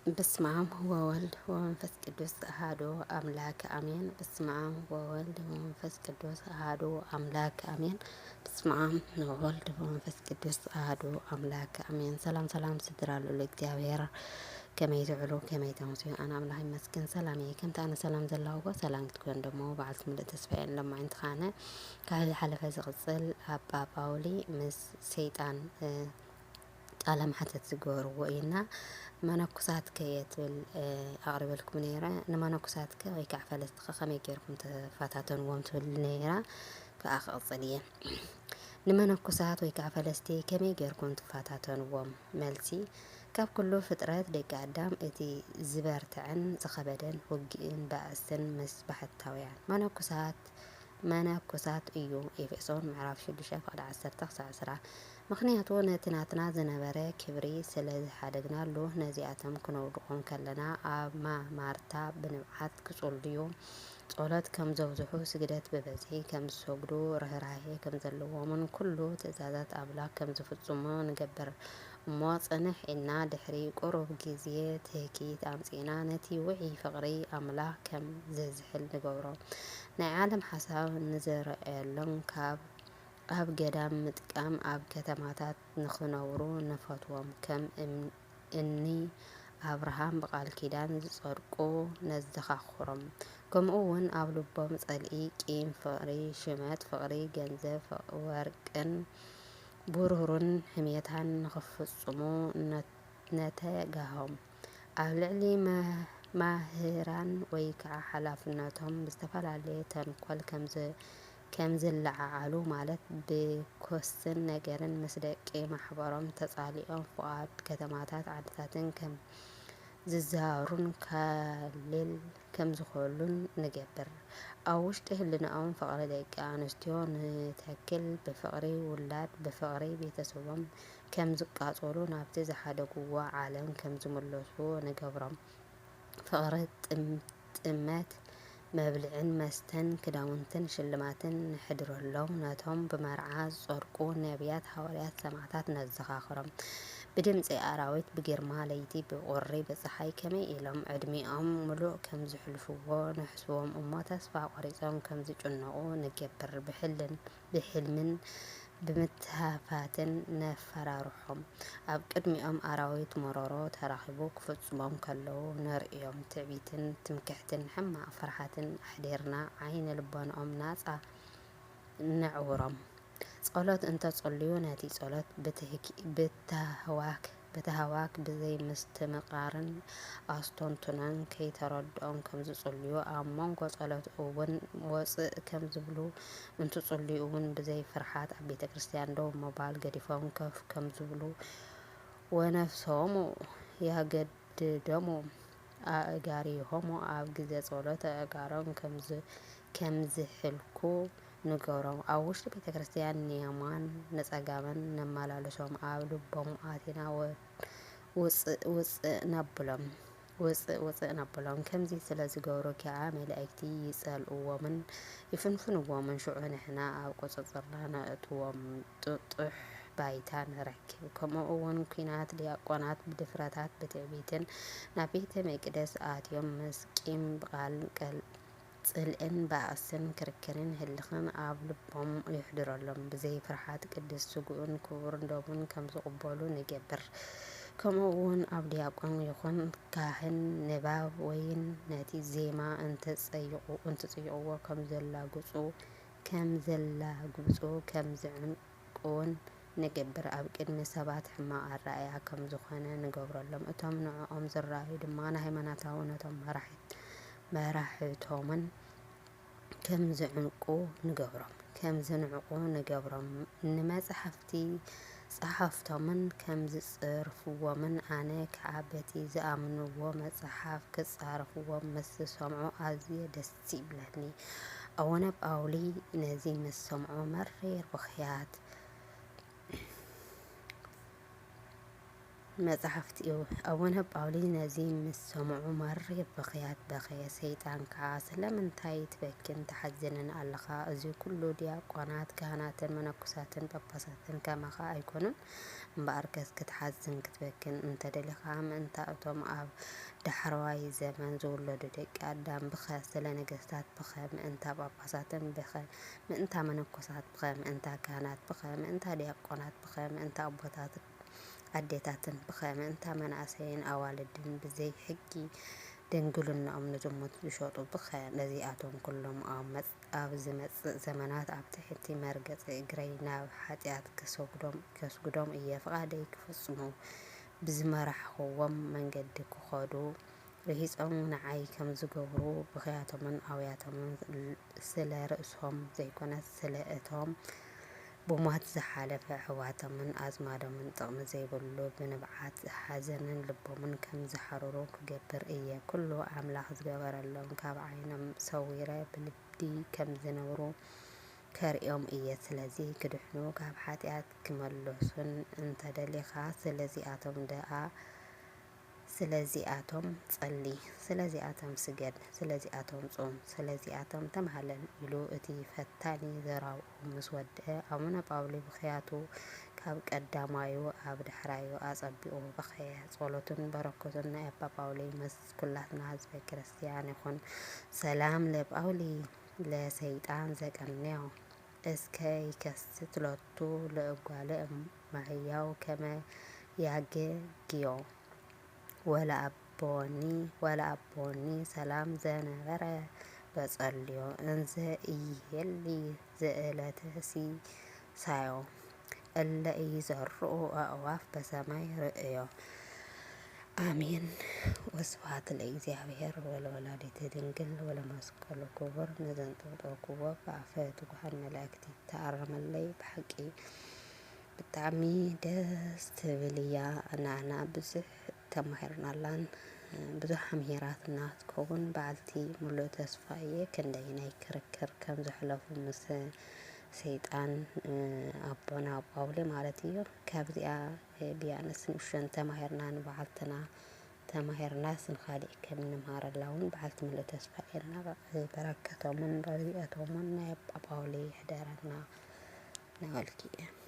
በስመ አብ ወወልድ ወመንፈስ ቅዱስ አሐዱ አምላክ አሜን። በስመ አብ ወወልድ ወመንፈስ ቅዱስ አሐዱ አምላክ አሜን። በስመ አብ ወወልድ ወመንፈስ ቅዱስ አሐዱ አምላክ አሜን። ሰላም ሰላም ስድራሉ ለእግዚአብሔር ከመይ ትዕሉ ከመይ ተመሲዩ አነ አምላክ ይመስገን ሰላም ከምታ ኣነ ሰላም ዘለውዎ ሰላም ክትኮን ደሞ በዓልቲ ምልእ ተስፋዬን ለማዓንቲ ኻነ ካህሊ ሓለፈ ዝቕፅል ኣባ ጳውሊ ምስ ሰይጣን ቃለ ማሕተት ዝገበርዎ ኢና መነኩሳት ከየትብል ኣቕርበልኩም ነይረ ንመነኩሳት ከ ወይ ከዓ ፈለስቲ ከመይ ጌርኩም ተፈታተንዎም ትብል ነይራ ከዓ ክቕፅል እየ ንመነኩሳት ወይ ከዓ ፈለስቲ ከመይ ጌርኩም ትፈታተንዎም መልሲ ካብ ኩሉ ፍጥረት ደቂ ኣዳም እቲ ዝበርትዕን ዝኸበደን ውግእን ባእስን ምስ ባሕታውያን መነኩሳት እዩ ኤፌሶን ምዕራፍ 6:10-20 ምክንያቱ ነቲ ናትና ዝነበረ ክብሪ ስለ ዝሓደግናሉ ነዚኣቶም ክነውድቆም ከለና ኣብ ማርታ ብንብዓት ክጽልዩ ጸሎት ከም ዘብዝሑ ስግደት በበዝሒ ከም ዝሰግዱ ርህራሄ ከም ዘለዎምን ኩሉ ትእዛዛት ኣምላክ ከም ዝፍጽሙ ንገበር እሞ ጽንሕ ኢልና ድሕሪ ቁሩብ ግዜ ትህኪት ኣምጺና ነቲ ውዒ ፍቕሪ ኣምላክ ከም ዘዝሕል ንገብሮ ናይ ዓለም ሓሳብ ንዝረአየሎም ኣብ ገዳም ምጥቃም ኣብ ከተማታት ንኽነብሩ ንፈትዎም ከም እኒ ኣብርሃም ብቓል ኪዳን ዝጸድቁ ነዘኻኽሮም ከምኡ እውን ኣብ ልቦም ጸልኢ ቂም ፍቕሪ ሽመት ፍቕሪ ገንዘብ ወርቅን ብሩርን ሕሜታን ንኽፍጽሙ ነተጋሆም ኣብ ልዕሊ ማህራን ወይ ከዓ ሓላፍነቶም ብዝተፈላለየ ተንኰል ከም ዝለዓዓሉ ማለት ብኮስን ነገርን ምስ ደቂ ማሕበሮም ተጻሊኦም ፍቓድ ከተማታት ዓድታትን ከም ዝዛሩን ካልል ከም ዝኸሉን ንገብር ኣብ ውሽጢ ህልናኦም ፍቕሪ ደቂ ኣንስትዮ ንተክል ብፍቕሪ ውላድ ብፍቕሪ ቤተሰቦም ከም ዝቃጸሉ ናብቲ ዝሓደግዎ ዓለም ከም ዝምለሱ ንገብሮም ፍቕሪ ጥመት መብልዕን መስተን ክዳውንትን ሽልማትን ንሕድረሎም ነቶም ብመርዓ ዝጸድቁ ነቢያት ሃዋርያት ሰማዕታት ነዘኻኽሮም ብድምፂ ኣራዊት ብግርማ ለይቲ ብቁሪ ብፀሓይ ከመይ ኢሎም ዕድሚኦም ሙሉእ ከም ዝሕልፍዎ ንሕስቦም እሞ ተስፋ ቆሪፆም ከም ዝጭነቑ ንገብር ብሕልምን ብምትሃፋትን ነፈራርሖም ኣብ ቅድሚኦም ኣራዊት መሮሮ ተራኺቡ ክፍጽሞም ከለዉ ነርእዮም ትዕቢትን ትምክሕትን ሕማቕ ፍርሓትን ኣሕዲርና ዓይነ ልቦናኦም ናጻ ነዕውሮም ጸሎት እንተጸልዩ ነቲ ጸሎት ብተህዋክ ብዘይ ምስትምቓርን ኣስተንትኖን ከይተረድኦም ከም ዝጽልዩ ኣብ መንጎ ጸሎት እውን ወፅእ ከም ዝብሉ እንትጽልዩ እውን ብዘይ ፍርሓት ኣብ ቤተ ክርስቲያን ደው ምባል ገዲፎም ከፍ ከም ዝብሉ ወነፍሶሙ ያገድደሙ ኣእጋሪሆሙ ኣብ ግዜ ጸሎት ኣእጋሮም ከም ዝሕልኩ ንገብሮም ኣብ ውሽጢ ቤተ ክርስቲያን ንየማን ንጸጋምን ነመላልሶም ኣብ ልቦም ኣቲና ውፅእ ነብሎም ከምዚ ስለ ዝገብሩ ከዓ መላእክቲ ይጸልእዎምን ይፍንፍንዎምን ሽዑ ንሕና ኣብ ቁጽጽርና ነእትዎም ጥጡሕ ባይታ ንረክብ ከምኡ እውን ኩናት ዲያቆናት ብድፍረታት ብትዕቢትን ናብ ቤተ መቅደስ ኣትዮም ምስ ቂም ብቓል ጽልእን ባእስን ክርክርን ህልኽን ኣብ ልቦም ይሕድረሎም ብዘይ ፍርሓት ቅድስ ስጉኡን ክቡርን ደሙን ከም ዝቕበሉ ንገብር ከምኡ እውን ኣብ ዲያቆን ይኹን ካህን ንባብ ወይን ነቲ ዜማ እንትጽይቕዎ ከም ዘላግጹ ከም ዝዕንቁውን ንገብር ኣብ ቅድሚ ሰባት ሕማቕ ኣረኣእያ ከም ዝኾነ ንገብረሎም እቶም ንዕኦም ዝረኣዩ ድማ ንሃይማኖታዊ ነቶም መራሕቶምን ከም ዝዕንቁ ንገብሮም ንመጽሓፍቲ ጸሓፍቶምን ከም ዝጽርፍዎምን ኣነ ከዓ በቲ ዝኣምንዎ መጽሓፍ ክጻርፍዎም ምስ ሰምዑ ኣዝየ ደስ ይብለኒ ኣቡነ ጳውሊ ነዚ ምስ ሰምዑ መሪር ብኽያት ኣቡነ ጳውሊ ነዚ ምስ ሰምዑ መሪር ብኽያት በኸየ ሰይጣን ከዓ ስለምንታይ ትበክን ተሓዝንን ኣለኻ እዚ ኩሉ ዲያቆናት ካህናትን መነኩሳትን ጳጳሳትን ከማኻ ኣይኮኑን እምበኣርከስ ክትሓዝን ክትበክን እንተደሊኻ ምእንታ እቶም ኣብ ዳሕረዋይ ዘመን ዝውለዱ ደቂ ኣዳም ብኸ ስለ ነገስታት ብኸ ምእንታ ጳጳሳትን ብኸ ምእንታ መነኮሳት ብኸ ምእንታ ካህናት ብኸ ምእንታ ዲያቆናት ብኸ ምእንታ ኣቦታት ኣዴታትን ብኸ ምእንታ መናእሰይን ኣዋልድን ብዘይ ሕጊ ድንግልንኦም ንዝሙት ዝሸጡ ብኸ ነዚኣቶም ኩሎም ኣብ ዝመጽእ ዘመናት ኣብ ትሕቲ መርገጺ እግረይ ናብ ሓጢኣት ከስጉዶም እየ ፍቓደይ ክፍጽሙ ብዝመራሕኽዎም መንገዲ ክኸዱ ርሂፆም ንዓይ ከም ዝገብሩ ብኽያቶምን ኣውያቶምን ስለ ርእሶም ዘይኮነስ ስለ እቶም ብሞት ዝሓለፈ ኣሕዋቶምን ኣዝማዶምን ጥቕሚ ዘይብሉ ብንብዓት ሓዘንን ልቦምን ከም ዝሓረሩ ክገብር እየ። ኩሉ ኣምላኽ ዝገበረሎም ካብ ዓይኖም ሰዊረ ብልብዲ ከም ዝነብሩ ከርእዮም እየ። ስለዚ ክድሕኑ ካብ ሓጢኣት ክመለሱን እንተደሊኻ ስለዚኣቶም ጸሊ፣ ስለዚኣቶም ስገድ፣ ስለዚኣቶም ጾም፣ ስለዚኣቶም ተማሃለል ኢሉ እቲ ፈታኒ ዘራብኡ ምስ ወድአ ኣቡነ ጳውሊ ብኽያቱ ካብ ቀዳማዩ ኣብ ዳሕራዩ ኣጸቢቑ በኸየ። ጸሎቱን በረከቱን ናይ ኣባ ጳውሊ ምስ ኩላትና ህዝበ ክርስቲያን ይኹን። ሰላም ለጳውሊ ለሰይጣን ዘቀንዮ እስከ ይከስት ሎቱ ለእጓለ እመሕያው ከመ ያጌግዮ ወለአቦኒ ሰላም ዘነበረ በጸልዮ እንዘ ኢየሊ ዘእለተ ሲሳዮ እለ ኢዘርኡ ኣእዋፍ በሰማይ ርእዮ። አሜን። ወስብሐት ለእግዚአብሔር ወለወላዲቱ ድንግል ወለመስቀሉ ክቡር። ንዘንጠብጠብክዎ ብኣፈ ትጉሃን መላእክቲ ተኣረመለይ ብሓቂ ብጣዕሚ ደስ ትብል እያ። ንኣና ብዙሕ ተማሂርናላን ብዙሕ ኣምሂራትና ትከውን በዓልቲ ሙሉእ ተስፋ እየ። ክንደይ ናይ ክርክር ከም ዘሕለፉ ምስ ሰይጣን ኣቦና ጳውሊ ማለት እዩ። ካብዚኣ ቢያንስ ንኡሽተን ተማሂርና ንበዓልትና ተማሂርና ስንኻሊእ ከም ንምሃረላ እውን በዓልቲ ሙሉእ ተስፋ እየና። በረከቶምን ረድኤቶምን ናይ ኣባ ጳውሊ ይሕደረና። ናበልኪ እየ